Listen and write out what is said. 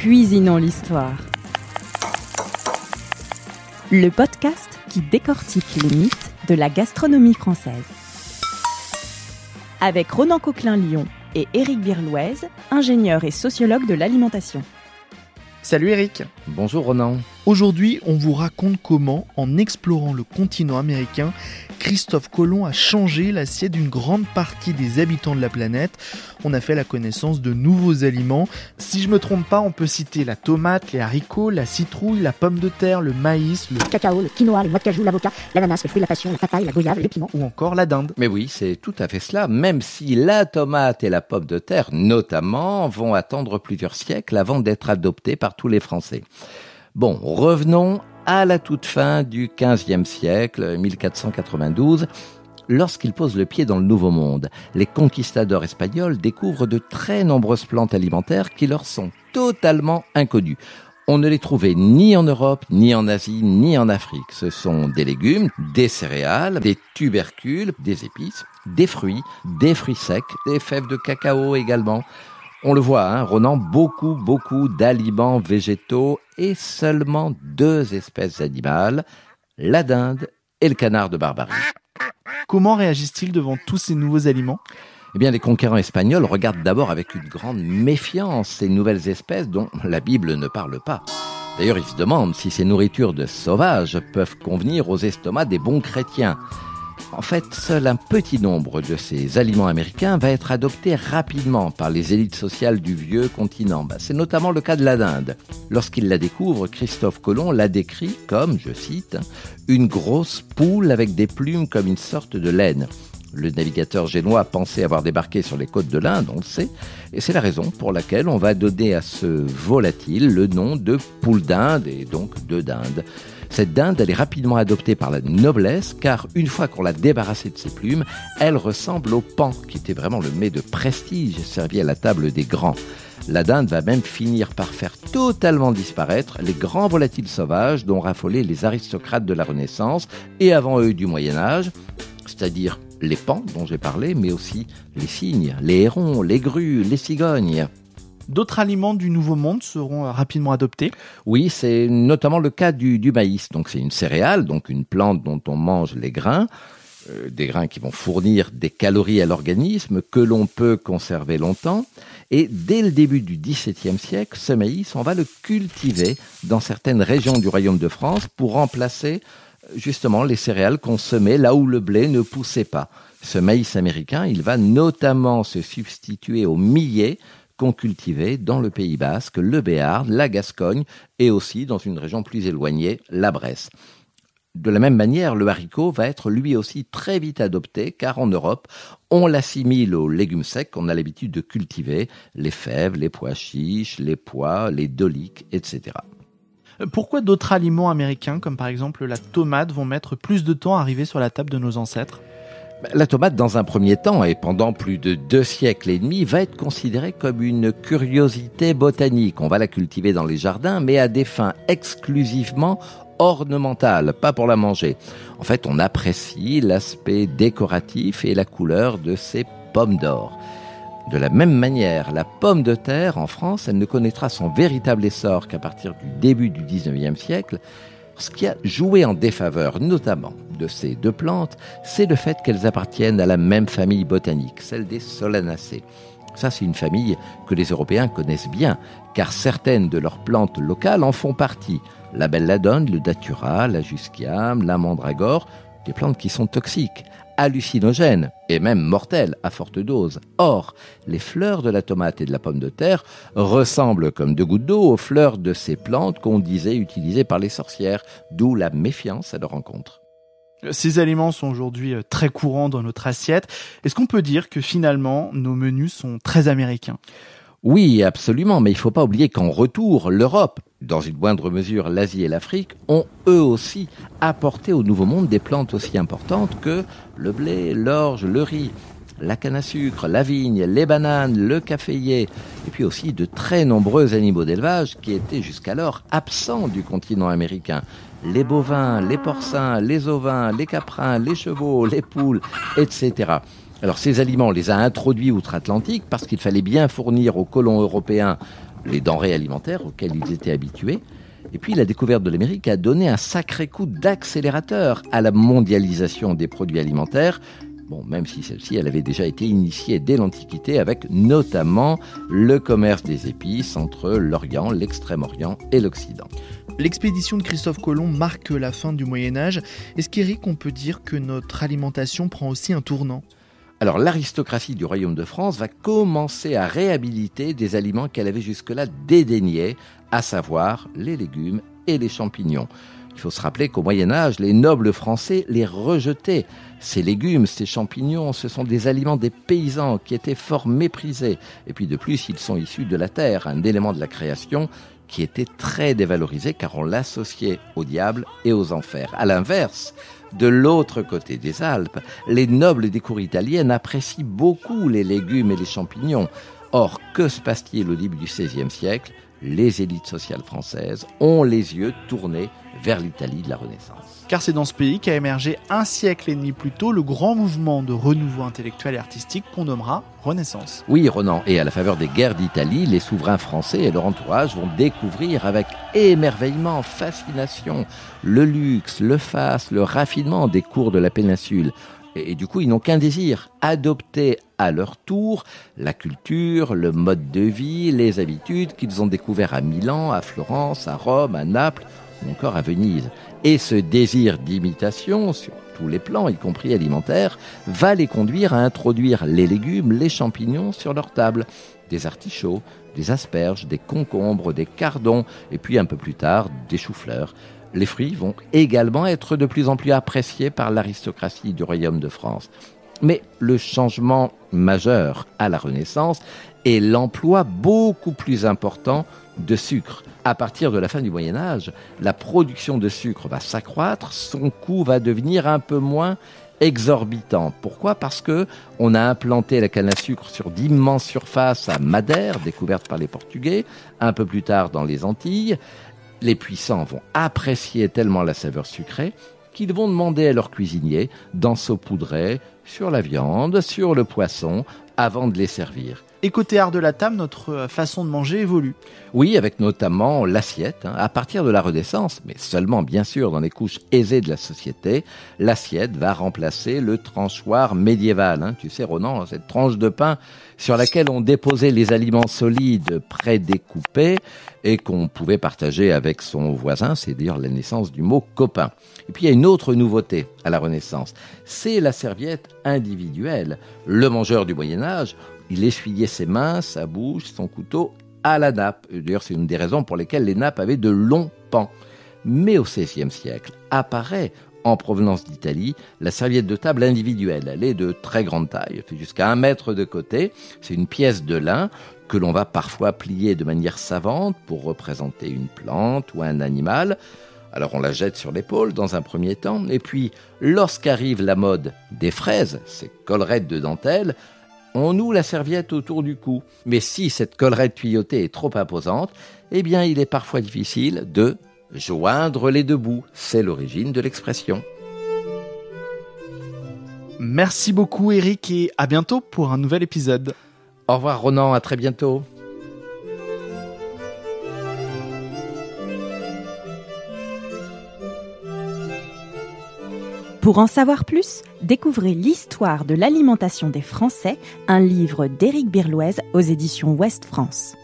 Cuisinons l'histoire. Le podcast qui décortique les mythes de la gastronomie française. Avec Ronan Coquelin-Lyon et Éric Birlouez, ingénieur et sociologue de l'alimentation. Salut Éric. Bonjour Ronan. Aujourd'hui, on vous raconte comment, en explorant le continent américain, Christophe Colomb a changé l'assiette d'une grande partie des habitants de la planète. On a fait la connaissance de nouveaux aliments. Si je me trompe pas, on peut citer la tomate, les haricots, la citrouille, la pomme de terre, le maïs, le cacao, le quinoa, les noix de cajou, l'avocat, l'ananas, le fruit de la passion, la papaye, la goyave, les piments. ou encore la dinde. Mais oui, c'est tout à fait cela, même si la tomate et la pomme de terre, notamment, vont attendre plusieurs siècles avant d'être adoptées par tous les Français. Bon, revenons à la toute fin du XVe siècle, 1492, lorsqu'ils posent le pied dans le Nouveau Monde. Les conquistadors espagnols découvrent de très nombreuses plantes alimentaires qui leur sont totalement inconnues. On ne les trouvait ni en Europe, ni en Asie, ni en Afrique. Ce sont des légumes, des céréales, des tubercules, des épices, des fruits secs, des fèves de cacao également. On le voit, Ronan, beaucoup d'aliments végétaux et seulement 2 espèces animales, la dinde et le canard de Barbarie. Comment réagissent-ils devant tous ces nouveaux aliments ? Eh bien, les conquérants espagnols regardent d'abord avec une grande méfiance ces nouvelles espèces dont la Bible ne parle pas. D'ailleurs, ils se demandent si ces nourritures de sauvages peuvent convenir aux estomacs des bons chrétiens. En fait, seul un petit nombre de ces aliments américains va être adopté rapidement par les élites sociales du vieux continent. C'est notamment le cas de la dinde. Lorsqu'il la découvre, Christophe Colomb la décrit comme, je cite, « une grosse poule avec des plumes comme une sorte de laine ». Le navigateur génois pensait avoir débarqué sur les côtes de l'Inde, on le sait, et c'est la raison pour laquelle on va donner à ce volatile le nom de poule d'Inde et donc de dinde. Cette dinde, elle est rapidement adoptée par la noblesse, car une fois qu'on l'a débarrassée de ses plumes, elle ressemble au paon, qui était vraiment le mets de prestige servi à la table des grands. La dinde va même finir par faire totalement disparaître les grands volatiles sauvages dont raffolaient les aristocrates de la Renaissance et avant eux du Moyen-Âge, c'est-à-dire les paons dont j'ai parlé, mais aussi les cygnes, les hérons, les grues, les cigognes. D'autres aliments du Nouveau Monde seront rapidement adoptés ? Oui, c'est notamment le cas du maïs. Donc c'est une céréale, donc une plante dont on mange les grains, des grains qui vont fournir des calories à l'organisme que l'on peut conserver longtemps. Et dès le début du XVIIe siècle, ce maïs, on va le cultiver dans certaines régions du Royaume de France pour remplacer justement les céréales qu'on semait là où le blé ne poussait pas. Ce maïs américain, il va notamment se substituer au millet qu'on cultivait dans le Pays Basque, le Béarn, la Gascogne et aussi dans une région plus éloignée, la Bresse. De la même manière, le haricot va être lui aussi très vite adopté car en Europe, on l'assimile aux légumes secs qu'on a l'habitude de cultiver, les fèves, les pois chiches, les pois, les doliques, etc. Pourquoi d'autres aliments américains, comme par exemple la tomate, vont mettre plus de temps à arriver sur la table de nos ancêtres ? La tomate, dans un premier temps, et pendant plus de 2 siècles et demi, va être considérée comme une curiosité botanique. On va la cultiver dans les jardins, mais à des fins exclusivement ornementales, pas pour la manger. En fait, on apprécie l'aspect décoratif et la couleur de ces pommes d'or. De la même manière, la pomme de terre, en France, elle ne connaîtra son véritable essor qu'à partir du début du XIXe siècle. Ce qui a joué en défaveur, notamment, de ces 2 plantes, c'est le fait qu'elles appartiennent à la même famille botanique, celle des Solanacées. Ça, c'est une famille que les Européens connaissent bien, car certaines de leurs plantes locales en font partie. La belladone, le datura, la jusquiame, la mandragore, des plantes qui sont toxiques, hallucinogènes et même mortelles à forte dose. Or, les fleurs de la tomate et de la pomme de terre ressemblent comme 2 gouttes d'eau aux fleurs de ces plantes qu'on disait utilisées par les sorcières, d'où la méfiance à leur encontre. Ces aliments sont aujourd'hui très courants dans notre assiette. Est-ce qu'on peut dire que finalement, nos menus sont très américains ? Oui, absolument, mais il ne faut pas oublier qu'en retour, l'Europe, dans une moindre mesure l'Asie et l'Afrique, ont eux aussi apporté au Nouveau Monde des plantes aussi importantes que le blé, l'orge, le riz, la canne à sucre, la vigne, les bananes, le caféier, et puis aussi de très nombreux animaux d'élevage qui étaient jusqu'alors absents du continent américain. Les bovins, les porcins, les ovins, les caprins, les chevaux, les poules, etc. Alors ces aliments, on les a introduits outre-Atlantique parce qu'il fallait bien fournir aux colons européens les denrées alimentaires auxquelles ils étaient habitués. Et puis la découverte de l'Amérique a donné un sacré coup d'accélérateur à la mondialisation des produits alimentaires. Bon, même si celle-ci, elle avait déjà été initiée dès l'Antiquité avec notamment le commerce des épices entre l'Orient, l'Extrême-Orient et l'Occident. L'expédition de Christophe Colomb marque la fin du Moyen-Âge. Est-ce qu'Éric, on peut dire que notre alimentation prend aussi un tournant ? Alors l'aristocratie du royaume de France va commencer à réhabiliter des aliments qu'elle avait jusque-là dédaignés, à savoir les légumes et les champignons. Il faut se rappeler qu'au Moyen-Âge, les nobles français les rejetaient. Ces légumes, ces champignons, ce sont des aliments des paysans qui étaient fort méprisés. Et puis de plus, ils sont issus de la terre, un élément de la création qui était très dévalorisé car on l'associait au diable et aux enfers. À l'inverse, de l'autre côté des Alpes, les nobles des cours italiennes apprécient beaucoup les légumes et les champignons. Or, que se passe-t-il au début du XVIe siècle ? Les élites sociales françaises ont les yeux tournés vers l'Italie de la Renaissance. Car c'est dans ce pays qu'a émergé un siècle et demi plus tôt le grand mouvement de renouveau intellectuel et artistique qu'on nommera Renaissance. Oui, Ronan, et à la faveur des guerres d'Italie, les souverains français et leur entourage vont découvrir avec émerveillement, fascination, le luxe, le faste, le raffinement des cours de la péninsule. Et du coup, ils n'ont qu'un désir, adopter à leur tour la culture, le mode de vie, les habitudes qu'ils ont découverts à Milan, à Florence, à Rome, à Naples ou encore à Venise. Et ce désir d'imitation, sur tous les plans, y compris alimentaires, va les conduire à introduire les légumes, les champignons sur leur table. Des artichauts, des asperges, des concombres, des cardons, et puis un peu plus tard, des choux-fleurs. Les fruits vont également être de plus en plus appréciés par l'aristocratie du royaume de France. Mais le changement majeur à la Renaissance est l'emploi beaucoup plus important de sucre. À partir de la fin du Moyen-Âge, la production de sucre va s'accroître, son coût va devenir un peu moins exorbitant. Pourquoi ? Parce que on a implanté la canne à sucre sur d'immenses surfaces à Madère, découverte par les Portugais, un peu plus tard dans les Antilles. Les puissants vont apprécier tellement la saveur sucrée qu'ils vont demander à leurs cuisiniers d'en saupoudrer sur la viande, sur le poisson, avant de les servir. Et côté art de la table, notre façon de manger évolue. Oui, avec notamment l'assiette. À partir de la Renaissance, mais seulement bien sûr dans les couches aisées de la société, l'assiette va remplacer le tranchoir médiéval. Tu sais, Ronan, cette tranche de pain sur laquelle on déposait les aliments solides prédécoupés et qu'on pouvait partager avec son voisin. C'est d'ailleurs la naissance du mot copain. Et puis il y a une autre nouveauté à la Renaissance, c'est la serviette individuelle. Le mangeur du Moyen-Âge, il essuyait ses mains, sa bouche, son couteau à la nappe. D'ailleurs, c'est une des raisons pour lesquelles les nappes avaient de longs pans. Mais au XVIe siècle, apparaît, en provenance d'Italie, la serviette de table individuelle. Elle est de très grande taille, elle fait jusqu'à 1 mètre de côté. C'est une pièce de lin que l'on va parfois plier de manière savante pour représenter une plante ou un animal. Alors on la jette sur l'épaule dans un premier temps, et puis lorsqu'arrive la mode des fraises, ces collerettes de dentelle, on noue la serviette autour du cou. Mais si cette collerette tuyautée est trop imposante, eh bien il est parfois difficile de joindre les deux bouts. C'est l'origine de l'expression. Merci beaucoup Éric et à bientôt pour un nouvel épisode. Au revoir Ronan, à très bientôt. Pour en savoir plus, découvrez l'histoire de l'alimentation des Français, un livre d'Éric Birloise aux éditions Ouest France.